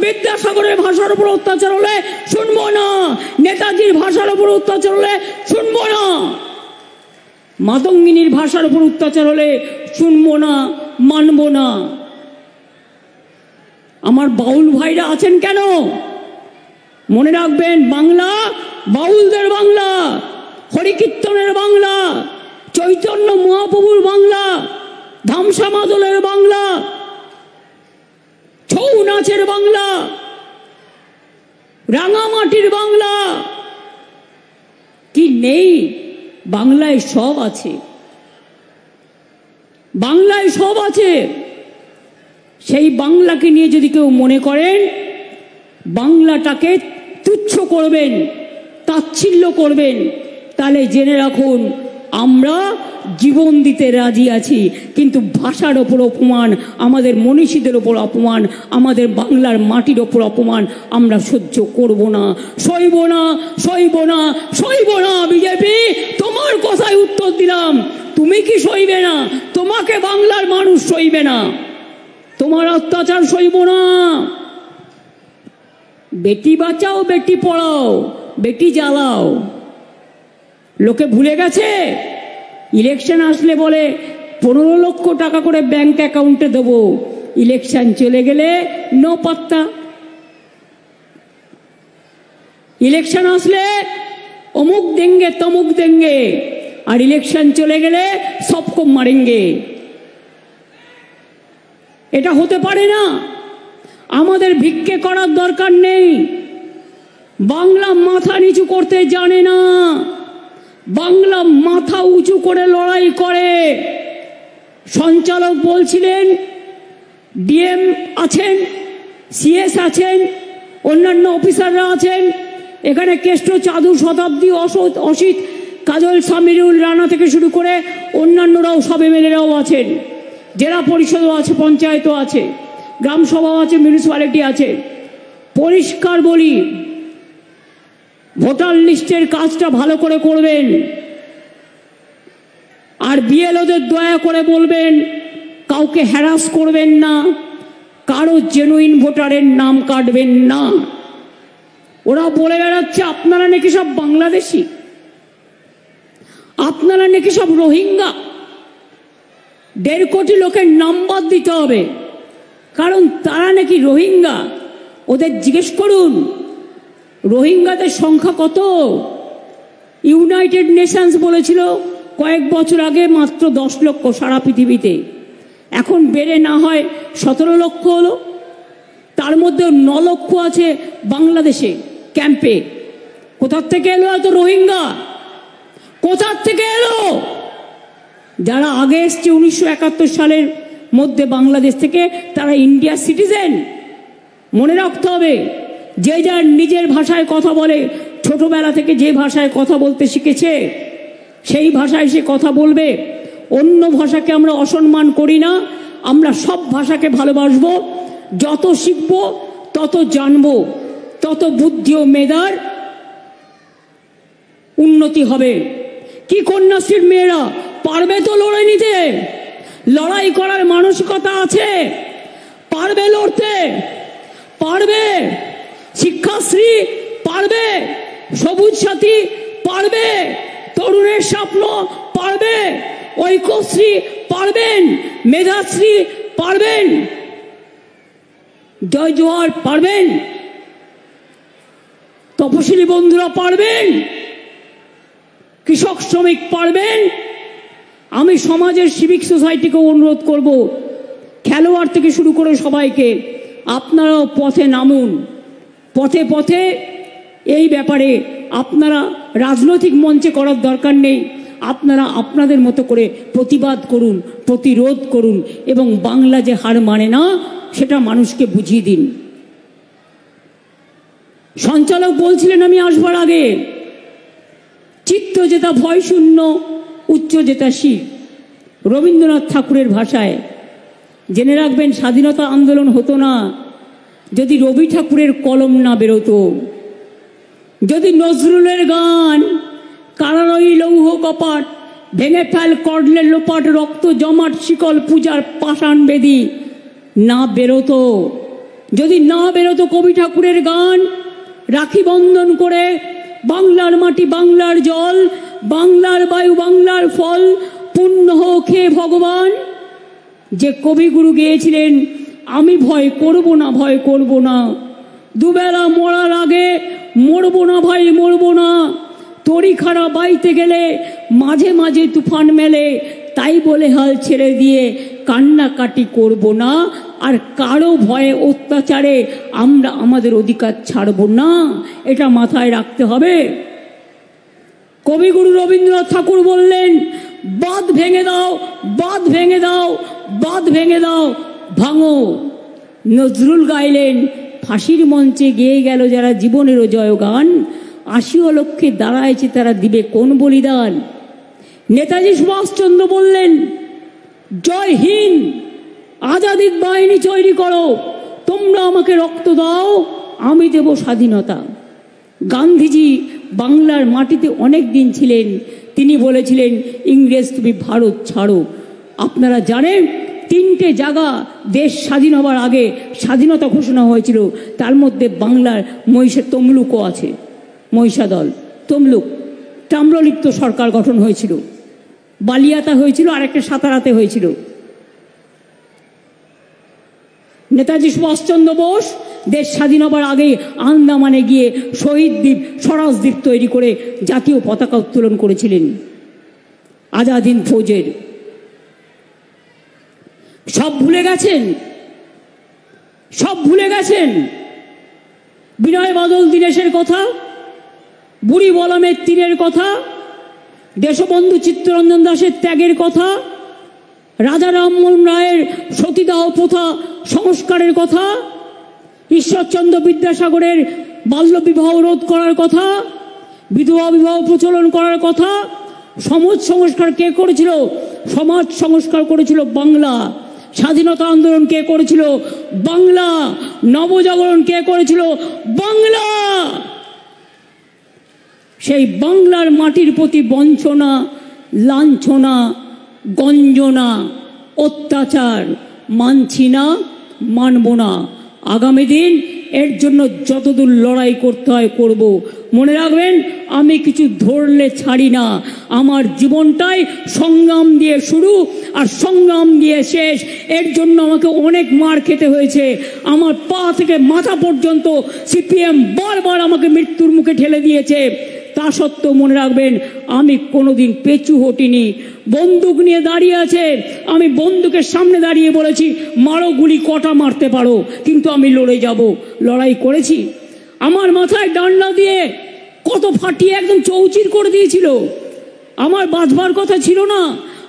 বিদ্যাসাগরের ভাষার উপর অত্যাচার হলে শুনবো না, নেতাজির ভাষার উপর অত্যাচার হলে শুনবো না, মাতঙ্গিনীর ভাষার উপর অত্যাচার হলে শুনবো না, মানব না। আমার বাউল ভাইরা আছেন কেন? মনে রাখবেন, বাংলা বাউলদের বাংলা, হরিকীর্তনের বাংলা, চৈতন্য মহাপ্রভুর বাংলা, ধামসা মাদলের বাংলা, ছৌ নাচের বাংলা, রাঙামাটির বাংলা। কি নেই? বাংলায় সব আছে, বাংলায় সব আছে। সেই বাংলাকে নিয়ে যদি কেউ মনে করেন বাংলাটাকে তুচ্ছ করবেন, তাচ্ছিল্য করবেন, তাহলে জেনে রাখুন আমরা জীবন দিতে রাজি আছি, কিন্তু ভাষার ওপর অপমান, আমাদের মনীষীদের ওপর অপমান, আমাদের বাংলার মাটির ওপর অপমান আমরা সহ্য করব না, সইব না, সইব না, সইব না। বিজেপি, তোমার কথায় উত্তর দিলাম, তুমি কি সইবে না? তোমাকে বাংলার মানুষ সইবে না, তোমার অত্যাচার সইব না। বেটি বাঁচাও, বেটি পড়াও, বেটি জ্বালাও। লোকে ভুলে গেছে, ইলেকশন আসলে বলে 15 লক্ষ টাকা করে ব্যাংক অ্যাকাউন্টে দেবো, ইলেকশন চলে গেলে নো পাত্তা। ইলেকশন আসলে অমুক দেঙ্গে তমুক দেঙ্গে, আর ইলেকশন চলে গেলে সবকো মারেঙ্গে। এটা হতে পারে না। আমাদের ভিক্ষে করার দরকার নেই। বাংলা মাথা নিচু করতে জানে না, বাংলা মাথা উঁচু করে লড়াই করে। সঞ্চালক বলছিলেন, ডিএম আছেন, সিএস আছেন, অন্যান্য অফিসাররা আছেন, এখানে কেষ্ট, চাদু, শতাব্দী, অসিত, কাজল, সামিরুল, রানা থেকে শুরু করে অন্যান্যরাও, সব এমএলএরাও আছেন, জেলা পরিষদও আছে, পঞ্চায়েতও আছে, গ্রাম সভাও আছে, মিউনিসিপ্যালিটি আছে। পরিষ্কার বলি, ভোটার লিস্টের কাজটা ভালো করে করবেন, আর বিএলওদের দয়া করে বলবেন কাউকে হ্যারাস করবেন না, কারো জেনুইন ভোটারের নাম কাটবেন না। ওরা বলে বেড়াচ্ছে আপনারা নাকি সব বাংলাদেশি, আপনারা নাকি সব রোহিঙ্গা। 1.5 কোটি লোকের নাম্বার দিতে হবে, কারণ তারা নাকি রোহিঙ্গা। ওদের জিজ্ঞেস করুন রোহিঙ্গাদের সংখ্যা কত। ইউনাইটেড নেশনস বলেছিল কয়েক বছর আগে মাত্র 10 লক্ষ সারা পৃথিবীতে, এখন বেড়ে না হয় 17 লক্ষ হলো। তার মধ্যে 9 লক্ষ আছে বাংলাদেশে ক্যাম্পে। কোথার থেকে এলো এত রোহিঙ্গা? কোথার থেকে এলো? যারা আগে এসছে 1971 সালের মধ্যে বাংলাদেশ থেকে, তারা ইন্ডিয়ার সিটিজেন। মনে রাখতে হবে, যে যার নিজের ভাষায় কথা বলে, ছোটবেলা থেকে যে ভাষায় কথা বলতে শিখেছে সেই ভাষায় সে কথা বলবে। অন্য ভাষাকে আমরা অসম্মান করি না, আমরা সব ভাষাকে ভালোবাসবো। যত শিখব তত জানব, তত বুদ্ধি ও মেধার উন্নতি হবে। কি কন্যাশ্রীর মেয়েরা পারবে তো লড়াই নিতে? লড়াই করার মানসিকতা আছে? পারবে লড়তে? পারবে? শিক্ষাশ্রী পারবে? সবুজ সাথী পারবে? তরুণের স্বপ্ন পারবে? ঐক্যশ্রী পারবেন? মেধাশ্রী পারবেন? জয় জোয়ার পারবেন? তপশিলি বন্ধুরা পারবেন? কৃষক শ্রমিক পারবেন? আমি সমাজের সিভিক সোসাইটিকে অনুরোধ করব, খেলোয়াড় থেকে শুরু করে সবাইকে, আপনারাও পথে নামুন। পথে পথে এই ব্যাপারে আপনারা রাজনৈতিক মঞ্চে করার দরকার নেই, আপনারা আপনাদের মতো করে প্রতিবাদ করুন, প্রতিরোধ করুন এবং বাংলা যে হার মানে না সেটা মানুষকে বুঝিয়ে দিন। সঞ্চালক বলছিলেন আমি আসবার আগে, চিত্ত যেটা ভয় শূন্য, উচ্চ যেটা শির, রবীন্দ্রনাথ ঠাকুরের ভাষায়। জেনে রাখবেন, স্বাধীনতা আন্দোলন হতো না যদি রবি ঠাকুরের কলম না বেরোতো, যদি নজরুলের গান কারারই লৌহ কপাট, ভেঙে ফেল করলের লোপাট, রক্ত জমাট শিকল পূজার পাষাণ বেদি না বেরোতো, যদি না বেরোতো কবি ঠাকুরের গান, রাখি বন্ধন করে বাংলার মাটি বাংলার জল, বাংলার বায়ু বাংলার ফল, পুণ্য হোক হে ভগবান, যে কবিগুরু গেয়েছিলেন আমি ভয় করব না, ভয় করব না, দুবেলা মরার আগে মরবো না ভাই মরবো না, তরি খাড়া বাইতে গেলে মাঝে মাঝে তুফান মেলে, তাই বলে হাল ছেড়ে দিয়ে কান্নাকাটি করব না, আর কারো ভয়ে অত্যাচারে আমরা আমাদের অধিকার ছাড়ব না, এটা মাথায় রাখতে হবে। কবিগুরু রবীন্দ্রনাথ ঠাকুর বললেন, বাঁধ ভেঙে দাও, বাঁধ ভেঙে দাও, বাঁধ ভেঙে দাও, ভাঙো। নজরুল গাইলেন, ফাঁসির মঞ্চে গেয়ে গেল যারা জীবনেরও জয়গান, ৮০ লক্ষে দাঁড়াইছে তারা দিবে কোন বলিদান। নেতাজি সুভাষচন্দ্র বললেন, জয় হিন্দ, আজাদির বাহিনী তৈরি করো, তোমরা আমাকে রক্ত দাও, আমি দেব স্বাধীনতা। গান্ধীজি বাংলার মাটিতে অনেক দিন ছিলেন, তিনি বলেছিলেন ইংরেজ তুমি ভারত ছাড়ো। আপনারা জানেন ৩টে জায়গা দেশ স্বাধীন হবার আগে স্বাধীনতা ঘোষণা হয়েছিল, তার মধ্যে বাংলার তমলুকও আছে, মহিষাদল, তমলুক, তাম্রলিপ্ত সরকার গঠন হয়েছিল, বালিয়াতা হয়েছিল, আর একটা সাতারাতে হয়েছিল। নেতাজি সুভাষচন্দ্র বোস দেশ স্বাধীন হবার আগে আন্দামানে গিয়ে শহীদ দ্বীপ, স্বরাজ দ্বীপ তৈরি করে জাতীয় পতাকা উত্তোলন করেছিলেন আজাদ হিন্দ ফৌজের। সব ভুলে গেছেন, সব ভুলে গেছেন। বিনয় বাদল দীনেশের কথা, বুড়ি বলমের তীরের কথা, দেশবন্ধু চিত্তরঞ্জন দাসের ত্যাগের কথা, রাজা রামমোহন রায়ের সতীদাহ প্রথা সংস্কারের কথা, ঈশ্বরচন্দ্র বিদ্যাসাগরের বাল্যবিবাহ রোধ করার কথা, বিধবা বিবাহ প্রচলন করার কথা। সমাজ সংস্কার কে করেছিল? সমাজ সংস্কার করেছিল বাংলা। স্বাধীনতা আন্দোলন কে করেছিল? বাংলা। নবজাগরণ কে করেছিল? বাংলা। সেই বাংলার মাটির প্রতি বঞ্চনা, লাঞ্ছনা, গঞ্জনা, অত্যাচার মানছি না, মানব না। আগামী দিন এর জন্য যতদূর লড়াই করতে হয় করব। মনে রাখবেন, আমি কিছু ধরলে ছাড়ি না। আমার জীবনটাই সংগ্রাম দিয়ে শুরু আর সংগ্রাম দিয়ে শেষ। এর জন্য আমাকে অনেক মার খেতে হয়েছে। আমার পা থেকে মাথা পর্যন্ত সিপিএম বারবার আমাকে মৃত্যুর মুখে ঠেলে দিয়েছে। তা সত্ত্বেও মনে রাখবেন, আমি কোনোদিন পেছু হটিনি। বন্দুক নিয়ে দাঁড়িয়ে আছে, আমি বন্দুকের সামনে দাঁড়িয়ে বলেছি মারো গুলি, কটা মারতে পারো, কিন্তু আমি লড়ে যাব। লড়াই করেছি। আমার মাথায় ডান্ডা দিয়ে কত ফাটিয়ে একদম চৌচির করে দিয়েছিল। আমার বাঁচবার কথা ছিল না,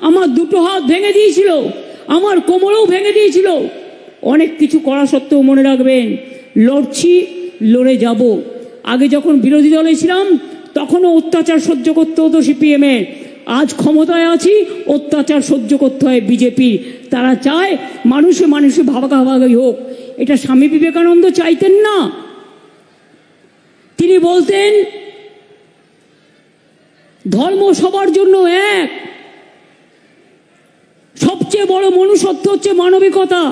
আমার দুটো হাত ভেঙে দিয়েছিল, আমার কোমরেও ভেঙে দিয়েছিল। অনেক কিছু করা সত্ত্বেও মনে রাখবেন, লড়ছি, লড়ে যাব। আগে যখন বিরোধী দলে ছিলাম তখনও অত্যাচার সহ্য করতে হতো সিপিএমের। আজ ক্ষমতায় আছি, অত্যাচার সহ্য করতে হয় বিজেপি। তারা চায় মানুষে মানুষে ভাগাভাগি হোক। এটা স্বামী বিবেকানন্দ চাইতেন না। তিনি বলতেন ধর্ম সবার জন্য এক, সবচেয়ে বড় মনুষ্যত্ব হচ্ছে মানবিকতা।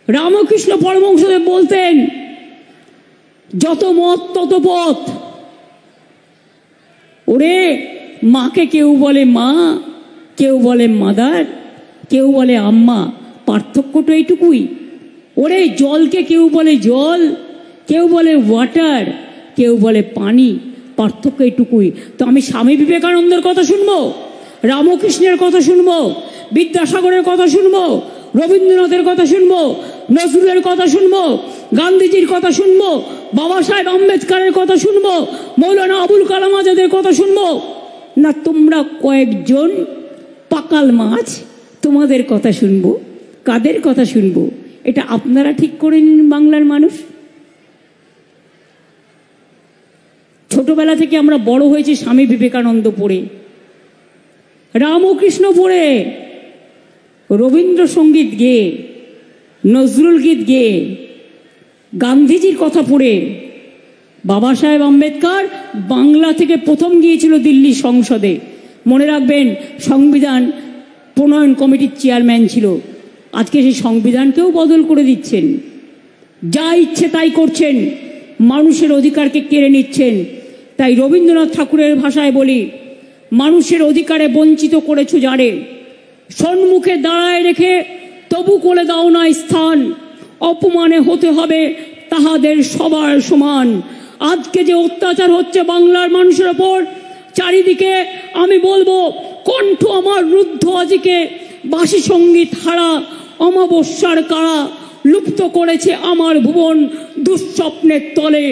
রামকৃষ্ণ পরমহংসদেব বলতেন যত মত তত পথ। ওরে, মাকে কেউ বলে মা, কেউ বলে মাদার, কেউ বলে আম্মা, পার্থক্য তো এইটুকুই। ওরে, জলকে কেউ বলে জল, কেউ বলে ওয়াটার, কেউ বলে পানি, পার্থক্য এইটুকুই। তো আমি স্বামী বিবেকানন্দের কথা শুনবো, রামকৃষ্ণের কথা শুনবো, বিদ্যাসাগরের কথা শুনবো, রবীন্দ্রনাথের কথা শুনবো, নজরুলের কথা শুনবো, গান্ধীজির কথা শুনবো, বাবা সাহেব আম্বেদকরের কথা শুনবো, মৌলানা আবুল কালাম আজাদের কথা শুনবো, না তোমরা কয়েকজন পাকাল মাছ তোমাদের কথা শুনবো? কাদের কথা শুনবো? এটা আপনারা ঠিক করে নিন বাংলার মানুষ। ছোটবেলা থেকে আমরা বড় হয়েছি স্বামী বিবেকানন্দ পড়ে, রামকৃষ্ণ পড়ে, রবীন্দ্রসঙ্গীত গেয়ে, নজরুল গীত গেয়ে, গান্ধীজির কথা পড়ে। বাবা সাহেব আম্বেদকর বাংলা থেকে প্রথম গিয়েছিল দিল্লি সংসদে। মনে রাখবেন, সংবিধান প্রণয়ন কমিটির চেয়ারম্যান ছিল। আজকে সেই সংবিধানকেও বদল করে দিচ্ছেন, যা ইচ্ছে তাই করছেন, মানুষের অধিকারকে কেড়ে নিচ্ছেন। তাই রবীন্দ্রনাথ ঠাকুরের ভাষায় বলি, মানুষের অধিকারে বঞ্চিত করেছো যারে, সম্মুখে দাঁড়ায় রেখে তবু করে দাও না স্থান, অপমানে হতে হবে তাহাদের সবার সমান। আজকে যে অত্যাচার হচ্ছে বাংলার মানুষের ওপর চারিদিকে, আমি বলবো কণ্ঠ আমার রুদ্ধ আজকে, বাসি সঙ্গীত হারা অমাবস্যার কারা, লুপ্ত করেছে আমার ভুবন দুঃস্বপ্নের তলে।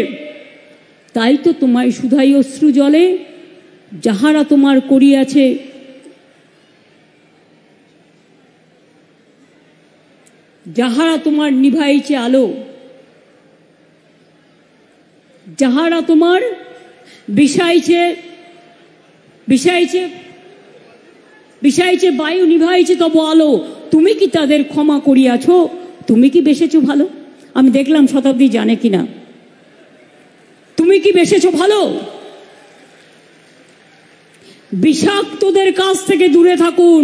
তাই তো তোমায় শুধাই অশ্রু জলে, যাহারা তোমার করিয়াছে যাহারা তোমার নিভাইছে আলো, যাহারা তোমার বিষাইছে বিষাইছে বিষাইছে বায়ু, নিভাইছে তব আলো, তুমি কি তাদের ক্ষমা করিয়াছ? তুমি কি বেসেছো ভালো? আমি দেখলাম শতাব্দী জানে কিনা। তুমি কি বেসেছো ভালো? বিষাক্তদের কাছ থেকে দূরে থাকুন।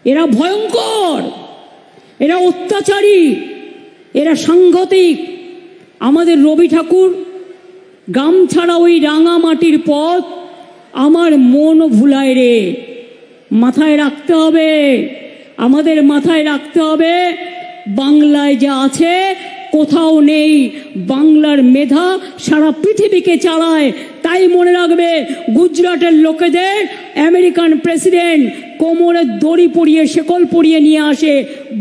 এরা ভয়ঙ্কর, এরা অত্যাচারী, এরা সাংঘাতিক। আমাদের রবি ঠাকুর গামছাড়া ওই রাঙা মাটির পথ আমার মন ভুলায় রে। মাথায় রাখতে হবে, আমাদের মাথায় রাখতে হবে, বাংলায় যা আছে কোথাও নেই। বাংলার মেধা সারা পৃথিবীকে চালায়। তাই মনে রাখবে, গুজরাটের লোকেদের আমেরিকান প্রেসিডেন্ট কোমরে দড়ি পরিয়ে শেকল পরিয়ে নিয়ে আসে,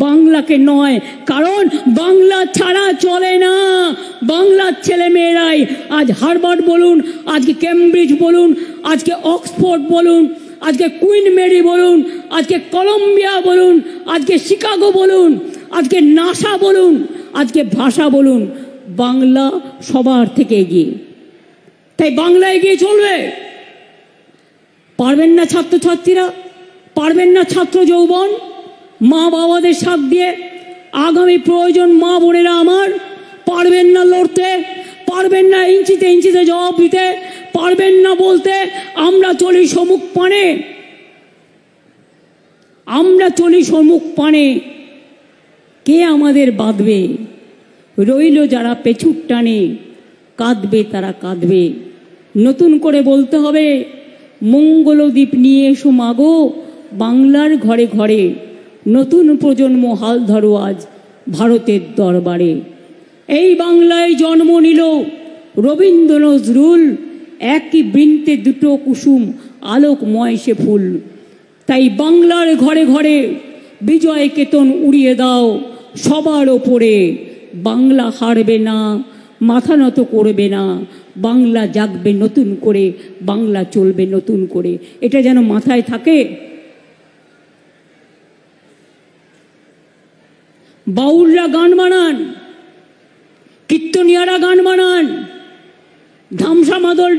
বাংলাকে নয়। কারণ বাংলা ছাড়া চলে না। বাংলার ছেলে মেয়েরাই আজ হার্ভার্ড বলুন, আজকে কেমব্রিজ বলুন, আজকে অক্সফোর্ড বলুন, আজকে কুইন মেরি বলুন, আজকে কলম্বিয়া বলুন, আজকে শিকাগো বলুন, আজকে নাসা বলুন, আজকে ভাষা বলুন, বাংলা সবার থেকে এগিয়ে। তাই বাংলা এগিয়ে চলবে। পারবেন না ছাত্রছাত্রীরা, পারবেন না ছাত্র যৌবন, মা বাবাদের সাথ দিয়ে আগামী প্রয়োজন মা বোনেরা আমার, পারবেন না লড়তে, পারবেন না ইঞ্চিতে ইঞ্চিতে জবাব দিতে, পারবেন না বলতে আমরা চলি সম্মুখ পানে, আমরা চলি সম্মুখ পানে, কে আমাদের বাঁধবে? রইল যারা পেছুর টানে, কাঁদবে তারা কাঁদবে। নতুন করে বলতে হবে, মঙ্গলদ্বীপ নিয়ে এসো মাগো বাংলার ঘরে ঘরে, নতুন প্রজন্ম হাল ধরো আজ ভারতের দরবারে। এই বাংলায় জন্ম নিল রবীন্দ্র নজরুল, একই বৃন্তে দুটো কুসুম আলোকময় সে ফুল। তাই বাংলার ঘরে ঘরে বিজয় কেতন উড়িয়ে দাও সবার ওপরে। বাংলা হারবে না, মাথা নত করবে না, বাংলা জাগবে নতুন করে, বাংলা চলবে নতুন করে। এটা যেন মাথায় থাকে। বাউলরা গান বানান, কীর্তনিয়ারা গান বানান, ধামসা মাদল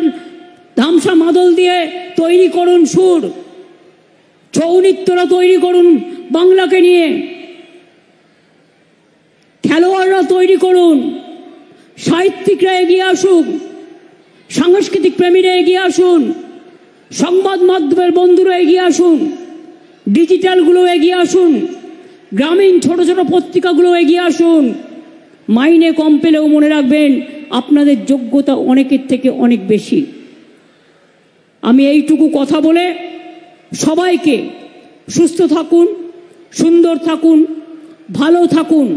ধামসা মাদল দিয়ে তৈরি করুন সুর, ছৌ নৃত্যরা তৈরি করুন বাংলাকে নিয়ে, খেলোয়াড়রা তৈরি করুন, সাহিত্যিকরা এগিয়ে আসুন, সাংস্কৃতিক প্রেমীরা এগিয়ে আসুন, সংবাদ মাধ্যমের বন্ধুরা এগিয়ে আসুন, ডিজিটালগুলো এগিয়ে আসুন, গ্রামীণ ছোট ছোট পত্রিকাগুলো এগিয়ে আসুন। মাইনে কম পেলেও মনে রাখবেন আপনাদের যোগ্যতা অনেকের থেকে অনেক বেশি। আমি এইটুকু কথা বলে সবাইকে সুস্থ থাকুন, সুন্দর থাকুন, ভালো থাকুন।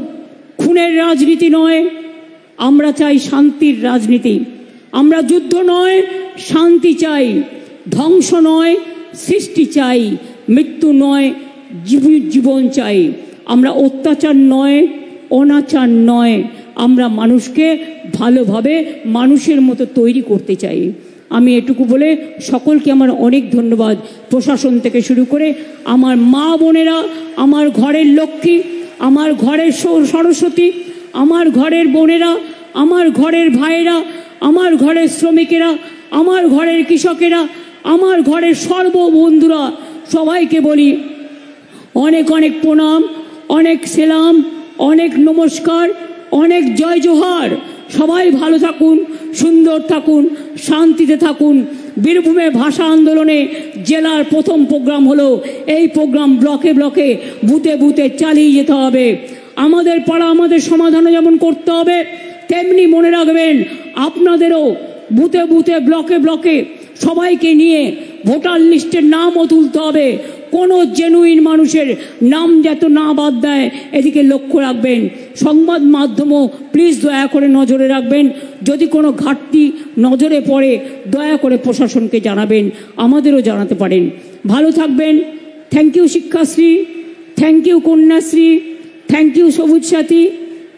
খুনের রাজনীতি নয়, আমরা চাই শান্তির রাজনীতি। আমরা যুদ্ধ নয়, শান্তি চাই। ধ্বংস নয়, সৃষ্টি চাই। মৃত্যু নয়, জীবন চাই। আমরা অত্যাচার নয়, অনাচার নয়, আমরা মানুষকে ভালোভাবে মানুষের মতো তৈরি করতে চাই। আমি এটুকু বলে সকলকে আমার অনেক ধন্যবাদ। প্রশাসন থেকে শুরু করে আমার মা বোনেরা, আমার ঘরের লক্ষ্মী, আমার ঘরের সরস্বতী, আমার ঘরের বোনেরা, আমার ঘরের ভাইয়েরা, আমার ঘরের শ্রমিকেরা, আমার ঘরের কৃষকেরা, আমার ঘরের সর্ববন্ধুরা, সবাইকে বলি অনেক অনেক প্রণাম, অনেক সেলাম, অনেক নমস্কার, অনেক জয় জোহার। সবাই ভালো থাকুন, সুন্দর থাকুন, শান্তিতে থাকুন। বীরভূমে ভাষা আন্দোলনে জেলার প্রথম প্রোগ্রাম হলো, এই প্রোগ্রাম ব্লকে ব্লকে বুথে বুথে চালিয়ে যেতে হবে। আমাদের পাড়া আমাদের সমাধানও যেমন করতে হবে, তেমনি মনে রাখবেন আপনাদেরও বুথে বুথে ব্লকে ব্লকে সবাইকে নিয়ে ভোটার লিস্টের নামও তুলতে হবে। কোনো জেনুইন মানুষের নাম যাতে না বাদ দেয় এদিকে লক্ষ্য রাখবেন। সংবাদ মাধ্যমও প্লিজ দয়া করে নজরে রাখবেন। যদি কোনো ঘাটতি নজরে পড়ে দয়া করে প্রশাসনকে জানাবেন, আমাদেরও জানাতে পারেন। ভালো থাকবেন। Thank you Shikshashree, thank you Kanyashree, thank you Sabooj Sathi,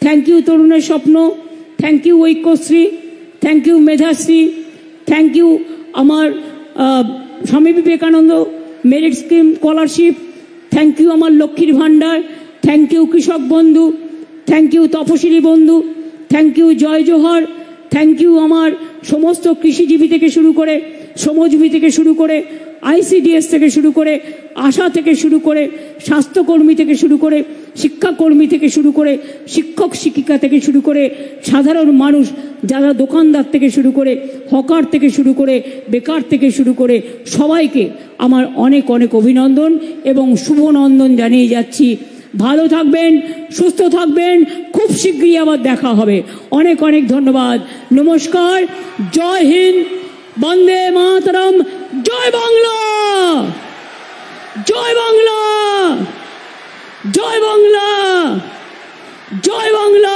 thank you তরুণের স্বপ্ন, thank you Aikyashree, thank you Medhashree, thank you আমার Swami Vivekananda merit scheme scholarship, thank you আমার লক্ষ্মীর ভাণ্ডার, থ্যাংক ইউ কৃষক বন্ধু, thank you Taposili Bandhu, thank you Jai Johar, thank you আমার সমস্ত কৃষিজীবী থেকে শুরু করে, শ্রমজীবী থেকে শুরু করে, ICDS থেকে শুরু করে, আশা থেকে শুরু করে, স্বাস্থ্যকর্মী থেকে শুরু করে, শিক্ষাকর্মী থেকে শুরু করে, শিক্ষক শিক্ষিকা থেকে শুরু করে, সাধারণ মানুষ যারা দোকানদার থেকে শুরু করে, হকার থেকে শুরু করে, বেকার থেকে শুরু করে সবাইকে আমার অনেক অনেক অভিনন্দন এবং শুভনন্দন জানিয়ে যাচ্ছি। ভালো থাকবেন, সুস্থ থাকবেন, খুব শীঘ্রই আবার দেখা হবে। অনেক অনেক ধন্যবাদ। নমস্কার, জয় হিন্দ, বন্দে মাতরম, জয় বাংলা, জয় বাংলা, জয় বাংলা, জয় বাংলা,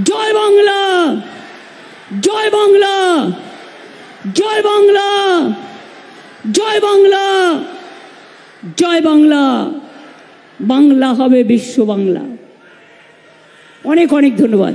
জয় বাংলা, জয় বাংলা, জয় বাংলা, জয় বাংলা, জয় বাংলা। বাংলা হবে বিশ্ব বাংলা। অনেক অনেক ধন্যবাদ।